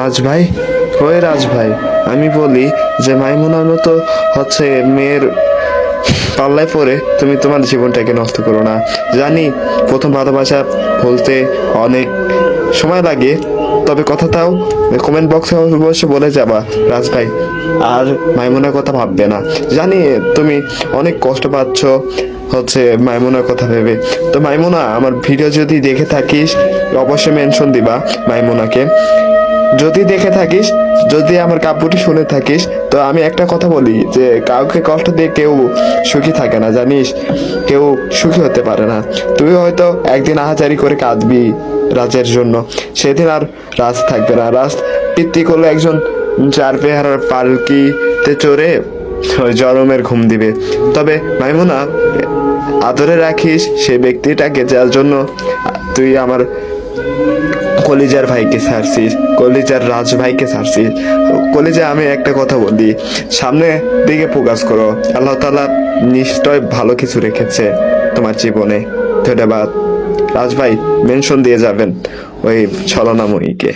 রাজ ভাই, ওই রাজ ভাই, আমি বলি যে মাইমুনার মতো হচ্ছে মেয়ের পাল্লায় পড়ে তুমি তোমার জীবনটাকে নষ্ট করো না। জানি প্রথম ভালোবাসা বলতে অনেক সময় লাগে, তবে কথাটাও কমেন্ট বক্সে অবশ্যই বলে যাবা রাজ ভাই। আর মাইমুনার কথা ভাববে না, জানি তুমি অনেক কষ্ট পাচ্ছ হচ্ছে মাইমুনার কথা ভেবে। তো মাইমুনা, আমার ভিডিও যদি দেখে থাকিস অবশ্যই মেনশন দিবা মাইমুনাকে। যদি দেখে থাকিস, যদি আমার কাব্যটি শুনে থাকিস, তো আমি একটা কথা বলি যে কাউকে কষ্ট দিয়ে কেউ সুখী থাকে না, জানিস? কেউ সুখী হতে পারে না। তুই হয়তো একদিন আহাজারি করে কাঁদবি রাজের জন্য, সেদিন আর রাজ থাকবে না। রাজ পিতৃ করলে একজন চার পেহারার পালকিতে চড়ে ওই জরমের ঘুম দিবে। তবে মাইমুনা, আদরে রাখিস সেই ব্যক্তিটাকে যার জন্য তুই আমার কলিজার ভাইকে ছাড়ছিস, কলিজার রাজ ভাইকে ছাড়ছিস। কলিজা, আমি একটা কথা বলি, সামনে দিকে ফোকাস করো। আল্লাহ তাআলা নিশ্চয় ভালো কিছু রেখেছে তোমার জীবনে। ধন্যবাদ রাজ ভাই, মেনশন দিয়ে যাবেন ওই ছলনাময়ীকে।